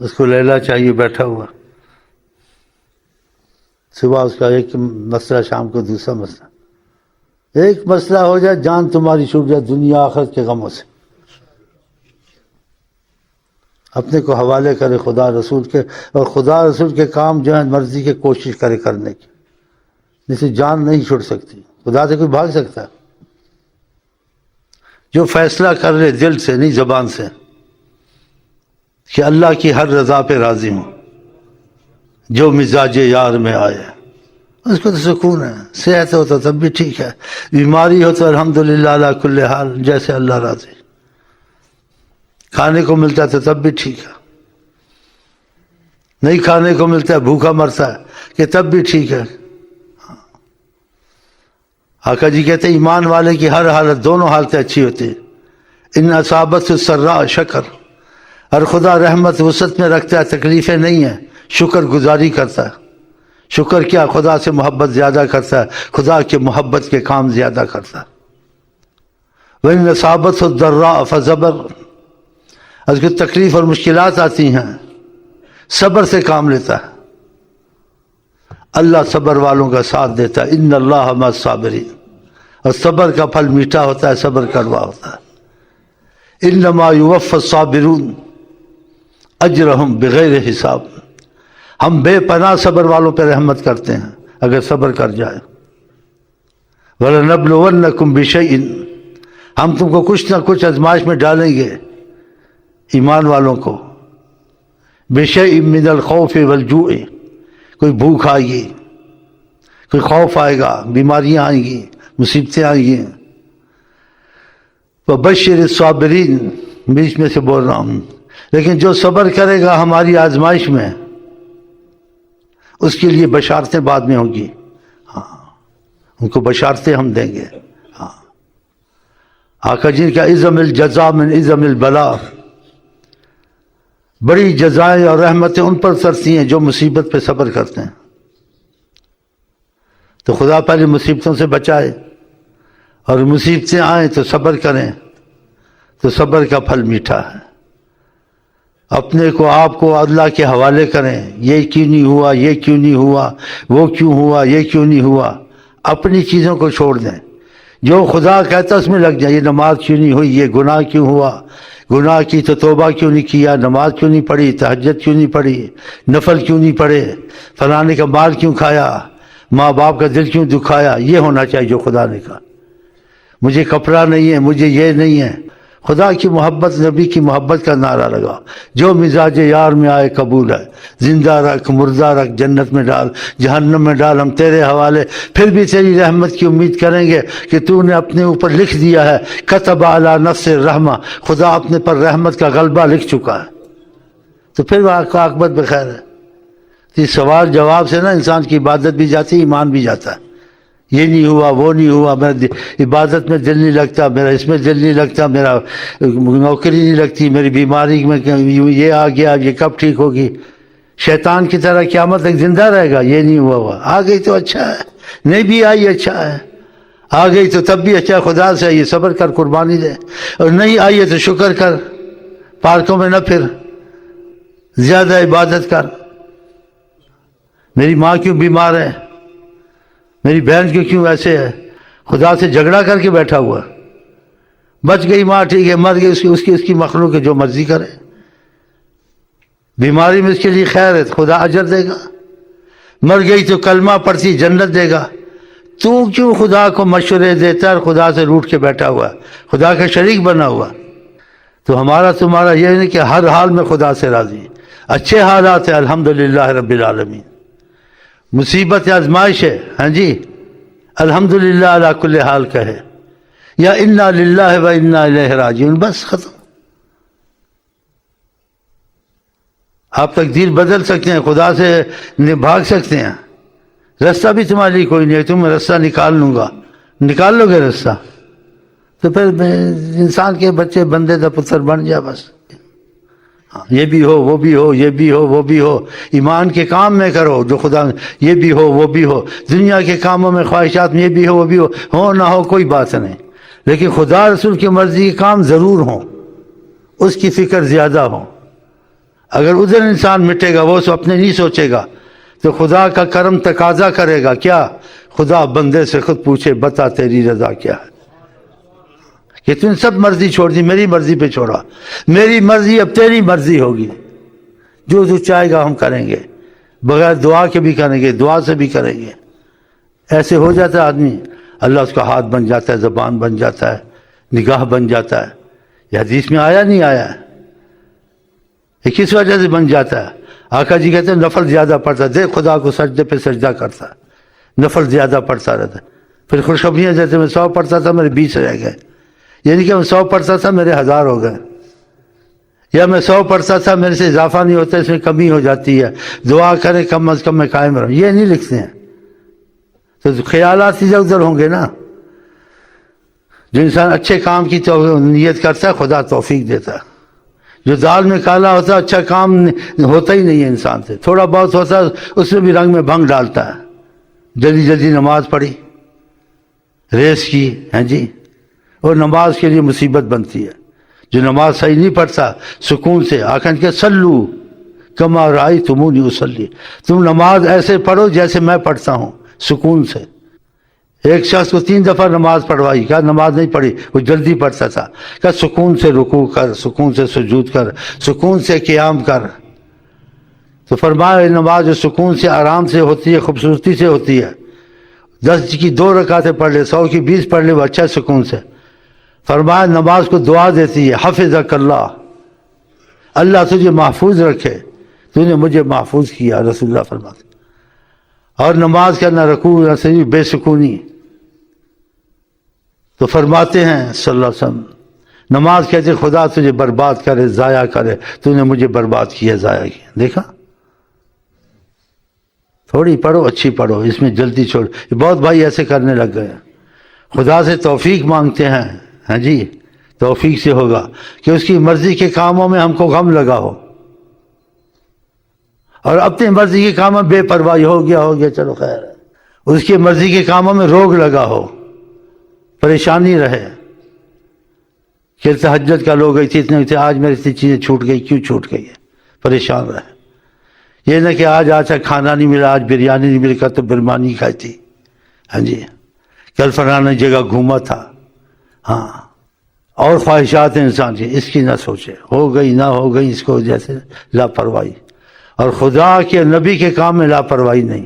اس کو لیلا چاہیے بیٹھا ہوا، صبح اس کا ایک مسئلہ، شام کو دوسرا مسئلہ، ایک مسئلہ ہو جائے جان تمہاری چھوٹ جائے دنیا آخرت کے غموں سے۔ اپنے کو حوالے کرے خدا رسول کے، اور خدا رسول کے کام جو ہے مرضی کے کوشش کرے کرنے کی، جسے جان نہیں چھوٹ سکتی، خدا سے کوئی بھاگ سکتا؟ جو فیصلہ کر لے دل سے نہیں زبان سے کہ اللہ کی ہر رضا پہ راضی ہوں، جو مزاج یار میں آئے، اس کو تو سکون ہے۔ صحت ہو تو تب بھی ٹھیک ہے، بیماری ہو تو الحمدللہ علی کل حال، جیسے اللہ راضی، کھانے کو ملتا ہے تو تب بھی ٹھیک ہے، نہیں کھانے کو ملتا ہے بھوکا مرتا ہے کہ تب بھی ٹھیک ہے۔ آقا جی کہتے ہیں ایمان والے کی ہر حالت، دونوں حالتیں اچھی ہوتی ہیں۔ ان اصابت السراء شکر، اور خدا رحمت وسعت میں رکھتا ہے، تکلیفیں نہیں ہیں، شکر گزاری کرتا ہے۔ شکر کیا؟ خدا سے محبت زیادہ کرتا ہے، خدا کے محبت کے کام زیادہ کرتا ہے۔ وَإِنْ أَصَابَتْهُ الضَّرَّاءُ فَصَبَرَ، اس کو تکلیف اور مشکلات آتی ہیں، صبر سے کام لیتا ہے، اللہ صبر والوں کا ساتھ دیتا ہے۔ ان اللہ مع الصابرین، اور صبر کا پھل میٹھا ہوتا ہے، صبر کڑوا ہوتا ہے۔ انما یوفی الصابرون اجرہم بغیر حساب، ہم بے پناہ صبر والوں پہ رحمت کرتے ہیں اگر صبر کر جائے۔ وَلَنَبْلُوَنَّكُمْ بِشَيْءٍ، ہم تم کو کچھ نہ کچھ آزمائش میں ڈالیں گے، ایمان والوں کو، بِشَيْءٍ مِّنَ الْخَوْفِ وَالْجُوعِ، کوئی بھوک آئے گی، کوئی خوف آئے گا، بیماریاں آئیں گی، مصیبتیں آئیں گی۔ وَبَشِّرِ الصَّابِرِينَ، بیچ میں سے بول رہا ہوں، لیکن جو صبر کرے گا ہماری آزمائش میں، اس کے لیے بشارتیں بعد میں ہوں گی، ہاں ان کو بشارتیں ہم دیں گے۔ ہاں آقا جی کا عظم الجزا من عظم البلاء، بڑی جزائیں اور رحمتیں ان پر اترتی ہیں جو مصیبت پہ صبر کرتے ہیں۔ تو خدا پہلے مصیبتوں سے بچائے، اور مصیبتیں آئیں تو صبر کریں، تو صبر کا پھل میٹھا ہے۔ اپنے کو آپ کو اللہ کے حوالے کریں، یہ کیوں نہیں ہوا، یہ کیوں نہیں ہوا، وہ کیوں ہوا، یہ کیوں نہیں ہوا، اپنی چیزوں کو چھوڑ دیں، جو خدا کہتا اس میں لگ جائیں۔ یہ نماز کیوں نہیں ہوئی، یہ گناہ کیوں ہوا، گناہ کی تو توبہ کیوں نہیں کیا، نماز کیوں نہیں پڑھی، تہجد کیوں نہیں پڑھی، نفل کیوں نہیں پڑھے، فلانے کا مال کیوں کھایا، ماں باپ کا دل کیوں دکھایا۔ یہ ہونا چاہیے جو خدا نے کہا۔ مجھے کپڑا نہیں ہے، مجھے یہ نہیں ہے، خدا کی محبت، نبی کی محبت کا نعرہ لگا، جو مزاج یار میں آئے قبول ہے، زندہ رکھ، مردہ رکھ، جنت میں ڈال، جہنم میں ڈال، ہم تیرے حوالے، پھر بھی تیری رحمت کی امید کریں گے کہ تو نے اپنے اوپر لکھ دیا ہے، کتب علی نفس الرحمہ، خدا اپنے پر رحمت کا غلبہ لکھ چکا ہے، تو پھر عاقبت بخیر ہے۔ تو سوال جواب سے نا انسان کی عبادت بھی جاتی ہے، ایمان بھی جاتا ہے۔ یہ نہیں ہوا، وہ نہیں ہوا، میرا عبادت میں دل نہیں لگتا، میرا اس میں دل نہیں لگتا، میرا نوکری نہیں لگتی، میری بیماری میں یہ آ گیا، یہ کب ٹھیک ہوگی۔ شیطان کی طرح قیامت تک زندہ رہے گا، یہ نہیں ہوا، آ گئی تو اچھا ہے، نہیں بھی آئی اچھا ہے، آ گئی تو تب بھی اچھا، خدا سے یہ صبر کر، قربانی دے، اور نہیں آئی ہے تو شکر کر، پارکوں میں نہ پھر، زیادہ عبادت کر۔ میری ماں کیوں بیمار ہے، میری بہن کیوں ایسے ہے، خدا سے جھگڑا کر کے بیٹھا ہوا، بچ گئی ماں ٹھیک ہے، مر گئی اس کی مخلوق ہے، جو مرضی کرے، بیماری میں اس کے لیے خیر ہے، خدا اجر دے گا، مر گئی تو کلمہ پڑھتی جنت دے گا۔ تو کیوں خدا کو مشورے دیتا ہے اور خدا سے روٹھ کے بیٹھا ہوا، خدا کا شریک بنا ہوا؟ تو ہمارا تمہارا یہ نہیں کہ ہر حال میں خدا سے راضی، اچھے حالات ہیں الحمدللہ رب العالمین، مصیبت آزمائش ہے، ہاں جی الحمدللہ علی کل حال کہے، یا انا للہ و انا الیہ راجعون، بس ختم۔ آپ تقدیر بدل سکتے ہیں، خدا سے بھاگ سکتے ہیں، رستہ بھی تمہارے لیے کوئی نہیں ہے، تم رستہ نکال لوں گا، نکال لو گے رستہ تو پھر انسان کے بچے بندے دا پتر بن جا، بس یہ بھی ہو، وہ بھی ہو، یہ بھی ہو، وہ بھی ہو، ایمان کے کام میں کرو جو خدا، یہ بھی ہو، وہ بھی ہو، دنیا کے کاموں میں، خواہشات میں، یہ بھی ہو، وہ بھی ہو نہ ہو کوئی بات نہیں، لیکن خدا رسول کی مرضی کے کام ضرور ہوں، اس کی فکر زیادہ ہو۔ اگر ادھر انسان مٹے گا، وہ اپنے نہیں سوچے گا، تو خدا کا کرم تقاضا کرے گا کیا؟ خدا بندے سے خود پوچھے بتا تیری رضا کیا ہے، کہ تم سب مرضی چھوڑ دی، میری مرضی پہ چھوڑا، میری مرضی اب تیری مرضی ہوگی، جو تو چاہے گا ہم کریں گے، بغیر دعا کے بھی کریں گے، دعا سے بھی کریں گے۔ ایسے ہو جاتا ہے آدمی، اللہ اس کا ہاتھ بن جاتا ہے، زبان بن جاتا ہے، نگاہ بن جاتا ہے۔ یہ حدیث میں آیا نہیں آیا ہے؟ یہ کس وجہ سے بن جاتا ہے؟ آقا جی کہتے ہیں نفل زیادہ پڑتا ہے، دیکھ خدا کو سجدے پہ سجدہ کرتا ہے، نفل زیادہ پڑتا رہتا ہے، پھر خوشخبریاں دیتے میں 100 پڑھتا تھا میرے 20 رہ گئے، یعنی کہ میں 100 پڑھتا تھا میرے 1000 ہو گئے، یا میں 100 پڑھتا تھا میرے سے اضافہ نہیں ہوتا، اس میں کمی ہو جاتی ہے، دعا کرے کم از کم میں قائم رہوں، یہ نہیں لکھتے ہیں۔ تو خیالات ادھر ادھر ہوں گے نا۔ جو انسان اچھے کام کی نیت کرتا ہے خدا توفیق دیتا ہے، جو دال میں کالا ہوتا ہے اچھا کام ہوتا ہی نہیں ہے انسان سے، تھوڑا بہت ہوتا ہے اس میں بھی رنگ میں بھنگ ڈالتا ہے، جلدی جلدی نماز پڑھی، ریس کی ہیں جی، اور نماز کے لیے مصیبت بنتی ہے۔ جو نماز صحیح نہیں پڑھتا سکون سے، آخر کہ سلو کما رأیتمونی اصلی، تم نماز ایسے پڑھو جیسے میں پڑھتا ہوں، سکون سے۔ ایک شخص کو 3 دفعہ نماز پڑھوائی، کہا نماز نہیں پڑھی، وہ جلدی پڑھتا تھا، کہا سکون سے رکوع کر، سکون سے سجود کر، سکون سے قیام کر۔ تو فرمایا نماز جو سکون سے آرام سے ہوتی ہے، خوبصورتی سے ہوتی ہے، 10 کی 2 رکعتیں پڑھ لے، 100 کی 20 پڑھ لے، وہ اچھا سکون سے۔ فرمایا نماز کو دعا دیتی ہے، حفظک اللہ، اللہ تجھے محفوظ رکھے، تو نے مجھے محفوظ کیا، رسول اللہ فرماتے۔ اور نماز کا نہ رکوع نہ سجود، بے سکونی۔ تو فرماتے ہیں صلی اللہ علیہ وسلم، نماز کہتے خدا تجھے برباد کرے، ضائع کرے، تو نے مجھے برباد کیا، ضائع کیا۔ دیکھا، تھوڑی پڑھو، اچھی پڑھو، اس میں جلدی چھوڑ۔ بہت بھائی ایسے کرنے لگ گئے، خدا سے توفیق مانگتے ہیں، ہاں جی، توفیق سے ہوگا کہ اس کی مرضی کے کاموں میں ہم کو غم لگا ہو، اور اپنی مرضی کے کاموں میں بے پرواہی، ہو گیا چلو خیر ہے، اس کی مرضی کے کاموں میں روگ لگا ہو، پریشانی رہے کہ تہجد کا لوگ اتنے تھے، آج میری اتنی چیزیں چھوٹ گئی، کیوں چھوٹ گئی ہے، پریشان رہے۔ یہ نہ کہ آج کھانا نہیں ملا، آج بریانی نہیں ملی، تو برمانی کھائی تھی، ہاں جی، کل فلانا جگہ گھوما تھا، ہاں، اور خواہشات انسان کی، اس کی نہ سوچے، ہو گئی نہ ہو گئی، اس کو جیسے لاپرواہی، اور خدا کے نبی کے کام میں لاپرواہی نہیں۔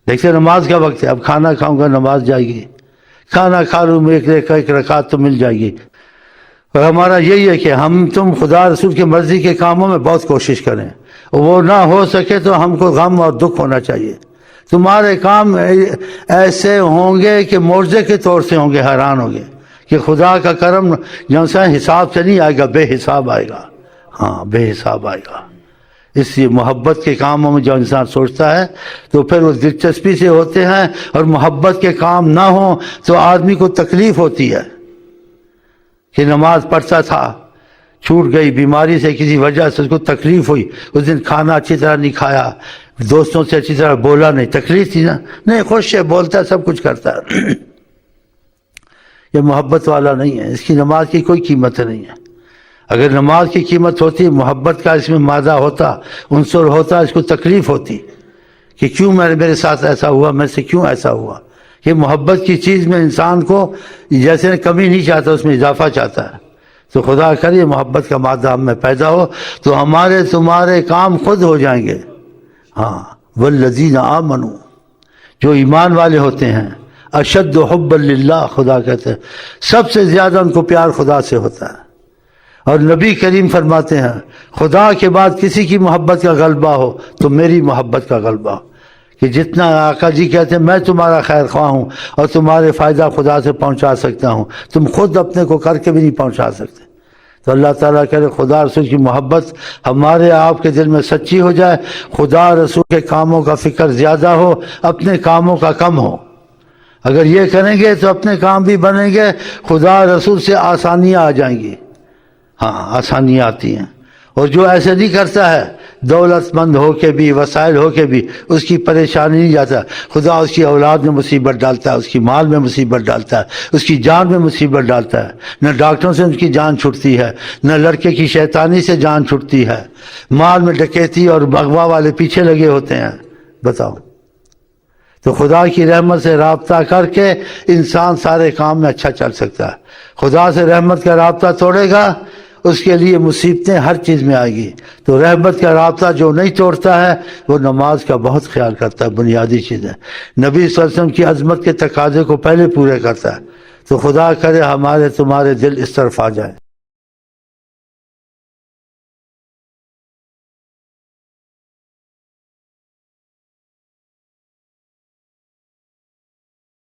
دیکھتے نماز کا وقت ہے، اب کھانا کھاؤں گا نماز جائے گی، کھانا کھا لوں میں ایک رکعت تو مل جائے گی۔ اور ہمارا یہی ہے کہ ہم تم خدا رسول کی مرضی کے کاموں میں بہت کوشش کریں، وہ نہ ہو سکے تو ہم کو غم اور دکھ ہونا چاہیے۔ تمہارے کام ایسے ہوں گے کہ معجزے کے طور سے ہوں گے، حیران ہوں گے کہ خدا کا کرم جیسا حساب سے نہیں آئے گا، بے حساب آئے گا، ہاں بے حساب آئے گا۔ اس لیے محبت کے کاموں میں جو انسان سوچتا ہے تو پھر وہ دلچسپی سے ہوتے ہیں، اور محبت کے کام نہ ہوں تو آدمی کو تکلیف ہوتی ہے کہ نماز پڑھتا تھا، چھوٹ گئی، بیماری سے کسی وجہ سے اس کو تکلیف ہوئی، اس دن کھانا اچھی طرح نہیں کھایا، دوستوں سے اچھی طرح بولا نہیں، تکلیف تھی نا، نہیں خوش ہے، بولتا ہے، سب کچھ کرتا ہے، یہ محبت والا نہیں ہے، اس کی نماز کی کوئی قیمت نہیں ہے۔ اگر نماز کی قیمت ہوتی، محبت کا اس میں مادہ ہوتا، عنصر ہوتا، اس کو تکلیف ہوتی کہ کیوں میرے ساتھ ایسا ہوا، میں سے کیوں ایسا ہوا۔ یہ محبت کی چیز میں انسان کو جیسے کمی نہیں چاہتا، اس میں اضافہ چاہتا ہے۔ تو خدا کرے محبت کا مادہ ہم میں پیدا ہو تو ہمارے تمہارے کام خود ہو جائیں گے۔ ہاں، والذین آمنوا، جو ایمان والے ہوتے ہیں، اشد حبا للہ، خدا کہتے ہیں سب سے زیادہ ان کو پیار خدا سے ہوتا ہے۔ اور نبی کریم فرماتے ہیں خدا کے بعد کسی کی محبت کا غلبہ ہو تو میری محبت کا غلبہ ہو، کہ جتنا آقا جی کہتے ہیں میں تمہارا خیر خواہ ہوں اور تمہارے فائدہ خدا سے پہنچا سکتا ہوں، تم خود اپنے کو کر کے بھی نہیں پہنچا سکتے۔ تو اللہ تعالیٰ کہے خدا رسول کی محبت ہمارے آپ کے دل میں سچی ہو جائے، خدا رسول کے کاموں کا فکر زیادہ ہو، اپنے کاموں کا کم ہو۔ اگر یہ کریں گے تو اپنے کام بھی بنیں گے، خدا رسول سے آسانیاں آ جائیں گی، ہاں آسانیاں آتی ہیں، اور جو ایسے نہیں کرتا ہے، دولت مند ہو کے بھی، وسائل ہو کے بھی اس کی پریشانی نہیں جاتا، خدا اس کی اولاد میں مصیبت ڈالتا ہے، اس کی مال میں مصیبت ڈالتا ہے، اس کی جان میں مصیبت ڈالتا ہے۔ نہ ڈاکٹروں سے ان کی جان چھٹتی ہے، نہ لڑکے کی شیطانی سے جان چھٹتی ہے، مال میں ڈکیتی اور اغوا والے پیچھے لگے ہوتے ہیں۔ بتاؤ، تو خدا کی رحمت سے رابطہ کر کے انسان سارے کام میں اچھا چل سکتا ہے۔ خدا سے رحمت کا رابطہ توڑے گا، اس کے لیے مصیبتیں ہر چیز میں آئے گی۔ تو رحمت کا رابطہ جو نہیں توڑتا ہے وہ نماز کا بہت خیال کرتا ہے، بنیادی چیز ہے۔ نبی صلی اللہ علیہ وسلم کی عظمت کے تقاضے کو پہلے پورے کرتا ہے۔ تو خدا کرے ہمارے تمہارے دل اس طرف آ جائیں۔